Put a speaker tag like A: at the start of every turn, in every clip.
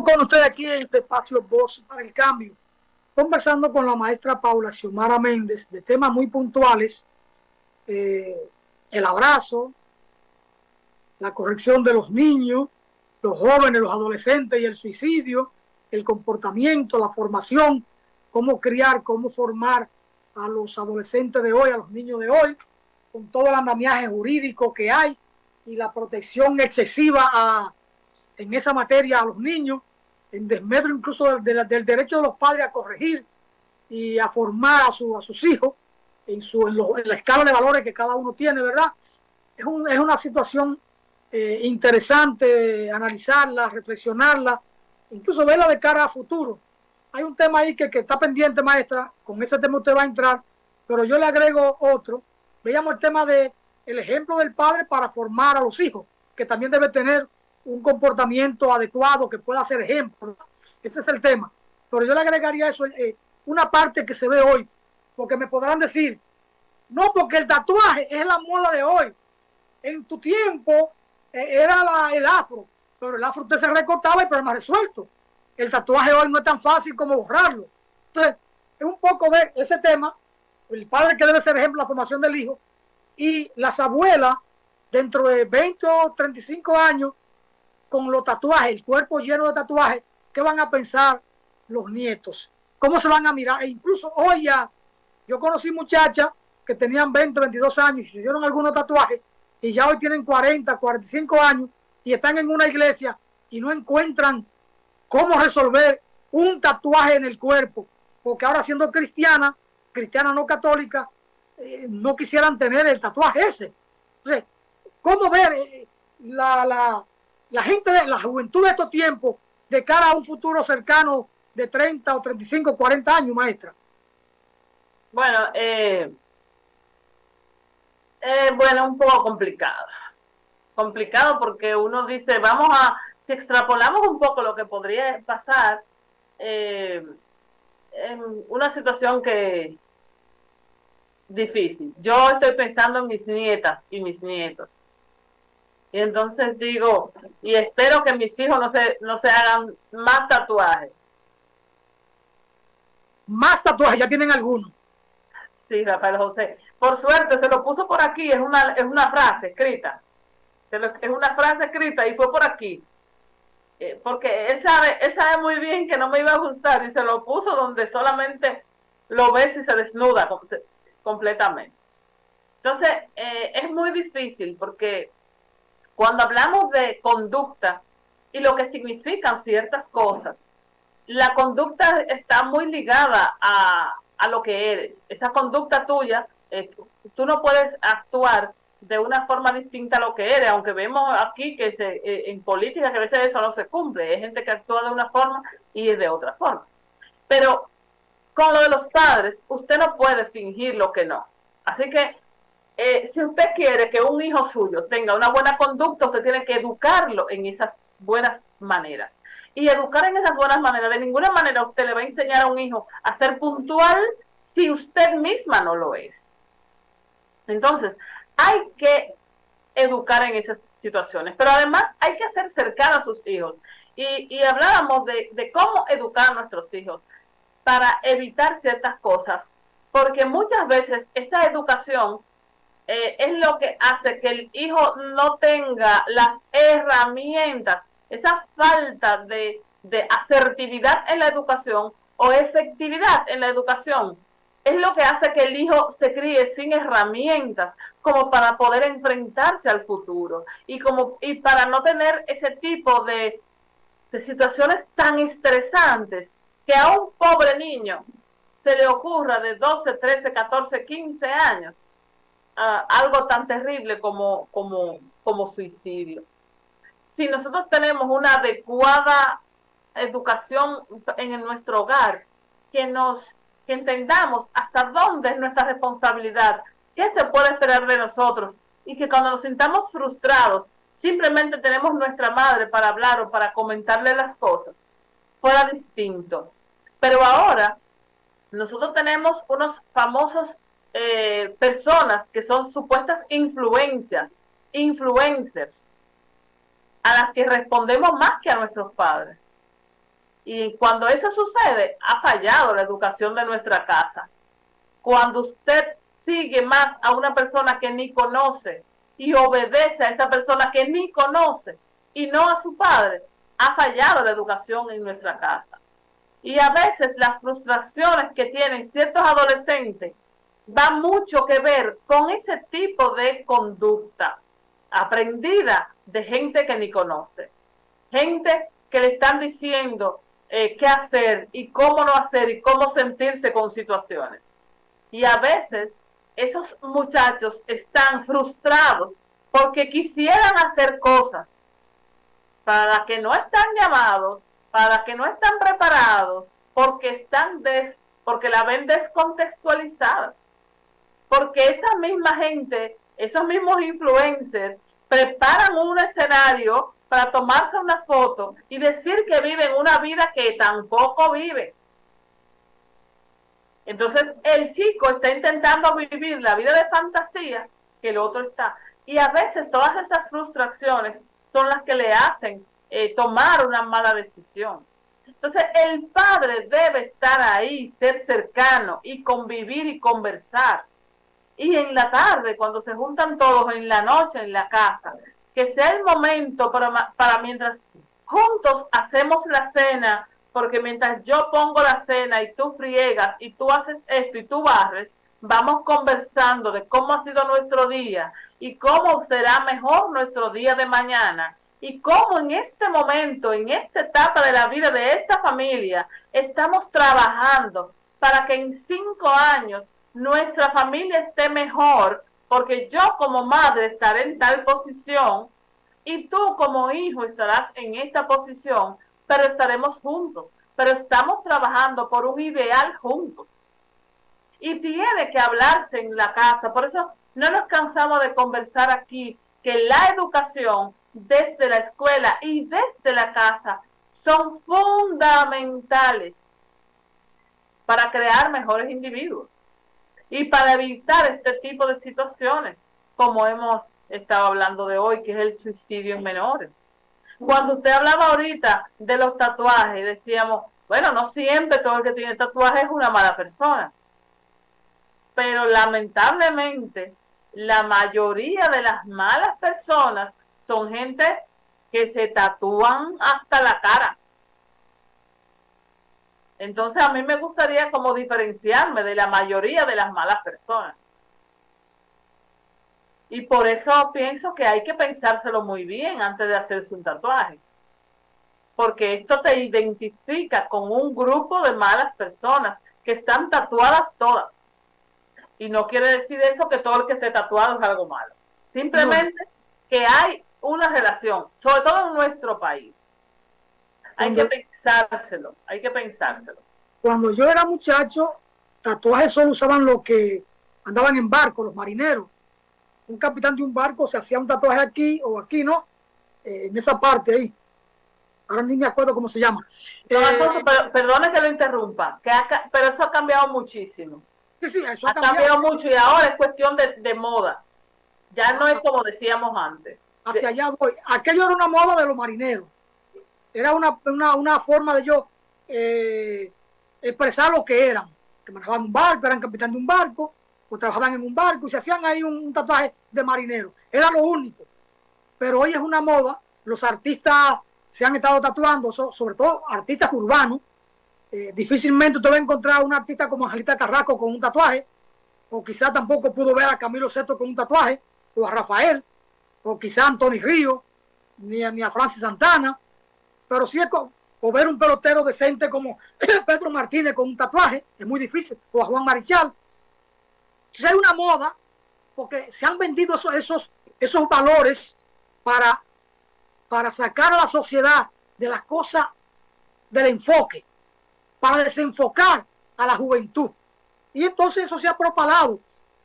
A: Estamos con ustedes aquí en este espacio Voz para el Cambio, conversando con la maestra Paula Xiomara Méndez de temas muy puntuales, el abrazo, la corrección de los niños, los jóvenes, los adolescentes y el suicidio, el comportamiento, la formación, cómo criar, cómo formar a los adolescentes de hoy, a los niños de hoy, con todo el andamiaje jurídico que hay y la protección excesiva en esa materia a los niños, en desmedro incluso del derecho de los padres a corregir y a formar a sus hijos en la escala de valores que cada uno tiene, ¿verdad? Es una situación interesante analizarla, reflexionarla, incluso verla de cara a futuro. Hay un tema ahí que está pendiente, maestra, con ese tema usted va a entrar, pero yo le agrego otro. Veamos el tema del ejemplo del padre para formar a los hijos, que también debe tener un comportamiento adecuado que pueda ser ejemplo. Ese es el tema. Pero yo le agregaría eso, una parte que se ve hoy, porque me podrán decir, no, porque el tatuaje es la moda de hoy. En tu tiempo era el afro, pero el afro usted se recortaba y el problema resuelto. El tatuaje hoy no es tan fácil como borrarlo. Entonces, es un poco ver ese tema, el padre que debe ser ejemplo, la formación del hijo, y las abuelas, dentro de 20 o 35 años, con los tatuajes, el cuerpo lleno de tatuajes, ¿qué van a pensar los nietos? ¿Cómo se van a mirar? E incluso hoy ya, yo conocí muchachas que tenían 20, 22 años y se hicieron algunos tatuajes y ya hoy tienen 40, 45 años y están en una iglesia y no encuentran cómo resolver un tatuaje en el cuerpo, porque ahora siendo cristiana no católica, no quisieran tener el tatuaje ese. Entonces, ¿cómo ver la gente de la juventud de estos tiempos de cara a un futuro cercano de 30 o 35, 40 años, maestra?
B: Bueno, un poco complicado. Complicado porque uno dice, si extrapolamos un poco lo que podría pasar, en una situación que difícil. Yo estoy pensando en mis nietas y mis nietos. Y entonces digo, y espero que mis hijos no se hagan más tatuajes.
A: Más tatuajes, ya tienen algunos.
B: Sí, Rafael José. Por suerte se lo puso por aquí, es una frase escrita. Es una frase escrita y fue por aquí. Porque él sabe muy bien que no me iba a gustar y se lo puso donde solamente lo ves y se desnuda completamente. Entonces, es muy difícil porque cuando hablamos de conducta y lo que significan ciertas cosas, la conducta está muy ligada a lo que eres. Esa conducta tuya, tú no puedes actuar de una forma distinta a lo que eres, aunque vemos aquí que en política que a veces eso no se cumple. Hay gente que actúa de una forma y de otra forma. Pero con lo de los padres, usted no puede fingir lo que no. Así que si usted quiere que un hijo suyo tenga una buena conducta, usted tiene que educarlo en esas buenas maneras. Y educar en esas buenas maneras, de ninguna manera usted le va a enseñar a un hijo a ser puntual si usted misma no lo es. Entonces, hay que educar en esas situaciones, pero además hay que hacer cercano a sus hijos. Y hablábamos de cómo educar a nuestros hijos para evitar ciertas cosas, porque muchas veces esta educación es lo que hace que el hijo no tenga las herramientas, esa falta de asertividad en la educación o efectividad en la educación, es lo que hace que el hijo se críe sin herramientas como para poder enfrentarse al futuro y para no tener ese tipo de situaciones tan estresantes que a un pobre niño se le ocurra de 12, 13, 14, 15 años algo tan terrible como suicidio. Si nosotros tenemos una adecuada educación en nuestro hogar, que entendamos hasta dónde es nuestra responsabilidad, qué se puede esperar de nosotros, y que cuando nos sintamos frustrados, simplemente tenemos nuestra madre para hablar o para comentarle las cosas, fuera distinto. Pero ahora nosotros tenemos unos famosos personas que son supuestas influencers, a las que respondemos más que a nuestros padres. Y cuando eso sucede, ha fallado la educación de nuestra casa. Cuando usted sigue más a una persona que ni conoce y obedece a esa persona que ni conoce y no a su padre, ha fallado la educación en nuestra casa. Y a veces las frustraciones que tienen ciertos adolescentes van mucho que ver con ese tipo de conducta aprendida de gente que ni conoce. Gente que le están diciendo qué hacer y cómo no hacer y cómo sentirse con situaciones. Y a veces esos muchachos están frustrados porque quisieran hacer cosas para las que no están llamados, para las que no están preparados, porque la ven descontextualizadas. Porque esa misma gente, esos mismos influencers, preparan un escenario para tomarse una foto y decir que viven una vida que tampoco viven. Entonces el chico está intentando vivir la vida de fantasía que el otro está. Y a veces todas esas frustraciones son las que le hacen tomar una mala decisión. Entonces el padre debe estar ahí, ser cercano y convivir y conversar. Y en la tarde, cuando se juntan todos en la noche en la casa, que sea el momento para mientras juntos hacemos la cena, porque mientras yo pongo la cena y tú friegas y tú haces esto y tú barres, vamos conversando de cómo ha sido nuestro día y cómo será mejor nuestro día de mañana y cómo en este momento, en esta etapa de la vida de esta familia, estamos trabajando para que en 5 años nuestra familia esté mejor, porque yo como madre estaré en tal posición y tú como hijo estarás en esta posición, pero estaremos juntos, pero estamos trabajando por un ideal juntos. Y tiene que hablarse en la casa, por eso no nos cansamos de conversar aquí, que la educación desde la escuela y desde la casa son fundamentales para crear mejores individuos y para evitar este tipo de situaciones, como hemos estado hablando de hoy, que es el suicidio en menores. Cuando usted hablaba ahorita de los tatuajes, decíamos, bueno, no siempre todo el que tiene tatuajes es una mala persona, pero lamentablemente la mayoría de las malas personas son gente que se tatúan hasta la cara. Entonces a mí me gustaría como diferenciarme de la mayoría de las malas personas. Y por eso pienso que hay que pensárselo muy bien antes de hacerse un tatuaje. Porque esto te identifica con un grupo de malas personas que están tatuadas todas. Y no quiere decir eso que todo el que esté tatuado es algo malo. Simplemente que hay una relación, sobre todo en nuestro país. Hay que pensárselo, hay que pensárselo.
A: Cuando yo era muchacho, tatuajes solo usaban los que andaban en barco, los marineros. Un capitán de un barco se hacía un tatuaje aquí o aquí, ¿no? En esa parte ahí. Ahora ni me acuerdo cómo se llama.
B: Perdone que lo interrumpa, pero eso ha cambiado muchísimo.
A: Sí, eso
B: ha cambiado mucho y ahora es cuestión de moda. Ya no es como decíamos antes.
A: Hacia allá voy. Aquello era una moda de los marineros. Era una forma de yo expresar lo que eran. Que manejaban un barco, eran capitán de un barco, o trabajaban en un barco y se hacían ahí un tatuaje de marinero. Era lo único. Pero hoy es una moda. Los artistas se han estado tatuando, sobre todo artistas urbanos. Difícilmente usted va a encontrar a un artista como Angelita Carrasco con un tatuaje, o quizá tampoco pudo ver a Camilo Sesto con un tatuaje, o a Rafael, o quizá a Anthony Ríos, ni a Francis Santana, pero sí es o ver un pelotero decente como Pedro Martínez con un tatuaje, es muy difícil, o a Juan Marichal. Entonces hay una moda, porque se han vendido esos valores para sacar a la sociedad de las cosas del enfoque, para desenfocar a la juventud. Y entonces eso se ha propalado.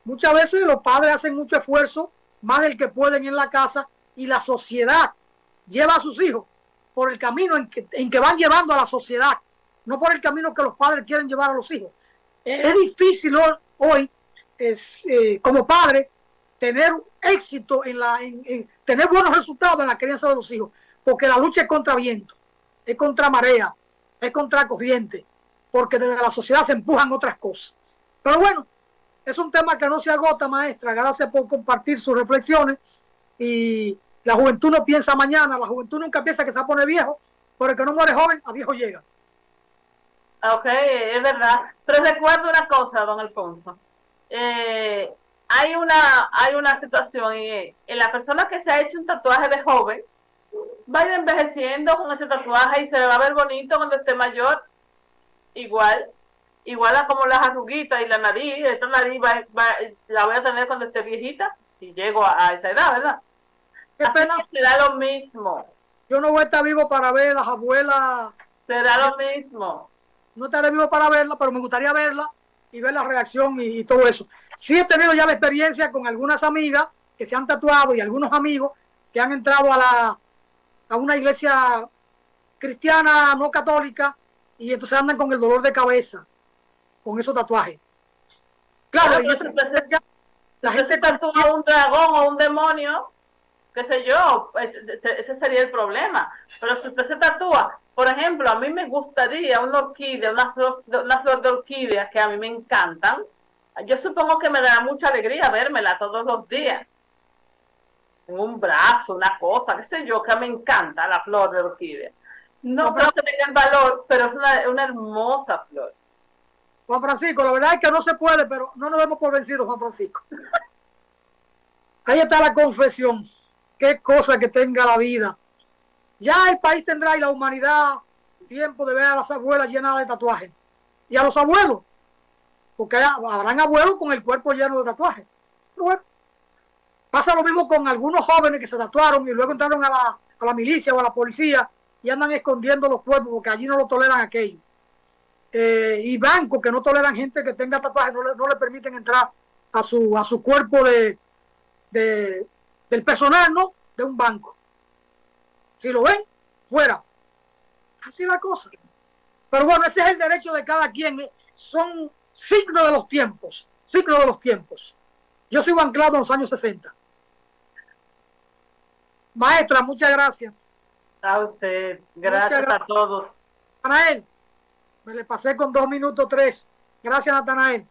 A: Muchas veces los padres hacen mucho esfuerzo, más del que pueden en la casa, y la sociedad lleva a sus hijos por el camino en que van llevando a la sociedad, no por el camino que los padres quieren llevar a los hijos. Es difícil hoy, como padre, tener éxito en tener buenos resultados en la crianza de los hijos, porque la lucha es contra viento, es contra marea, es contracorriente, porque desde la sociedad se empujan otras cosas. Pero bueno, es un tema que no se agota, maestra. Gracias por compartir sus reflexiones. Y la juventud no piensa mañana, la juventud nunca piensa que se va a poner viejo, pero el que no muere joven, a viejo llega.
B: Ok, es verdad. Pero recuerdo una cosa, don Alfonso. Hay una situación y la persona que se ha hecho un tatuaje de joven va a ir envejeciendo con ese tatuaje y se le va a ver bonito cuando esté mayor. Igual a como las arruguitas y la nariz. Esta nariz la voy a tener cuando esté viejita, si llego a esa edad, ¿verdad?
A: Qué
B: Así
A: pena.
B: que será lo mismo.
A: Yo no voy a estar vivo para ver las abuelas.
B: Será lo mismo.
A: No estaré vivo para verla, pero me gustaría verla y ver la reacción y todo eso. Sí he tenido ya la experiencia con algunas amigas que se han tatuado y algunos amigos que han entrado a una iglesia cristiana no católica y entonces andan con el dolor de cabeza con esos tatuajes. Claro, y
B: la gente se tatúa un dragón o un demonio, qué sé yo, ese sería el problema. Pero si usted se tatúa, por ejemplo, a mí me gustaría una orquídea, una flor de orquídea que a mí me encantan. Yo supongo que me dará mucha alegría vérmela todos los días. En un brazo, una cosa, qué sé yo, que me encanta la flor de orquídea. No creo que tenga el valor, pero es una hermosa flor.
A: Juan Francisco, la verdad es que no se puede, pero no nos demos por vencidos, Juan Francisco. Ahí está la confesión. Qué cosa que tenga la vida. Ya el país tendrá y la humanidad tiempo de ver a las abuelas llenas de tatuajes. Y a los abuelos, porque habrán abuelos con el cuerpo lleno de tatuajes. Pero bueno, pasa lo mismo con algunos jóvenes que se tatuaron y luego entraron a la milicia o a la policía y andan escondiendo los cuerpos porque allí no lo toleran aquello. Y bancos que no toleran gente que tenga tatuajes, no le permiten entrar a su cuerpo del personal, ¿no? De un banco. Si lo ven, fuera. Así la cosa. Pero bueno, ese es el derecho de cada quien. Son signos de los tiempos. Signos de los tiempos. Yo sigo anclado en los años 60. Maestra, muchas gracias.
B: A usted. Gracias a todos.
A: Natanael, me le pasé con 2 minutos 3. Gracias, Natanael.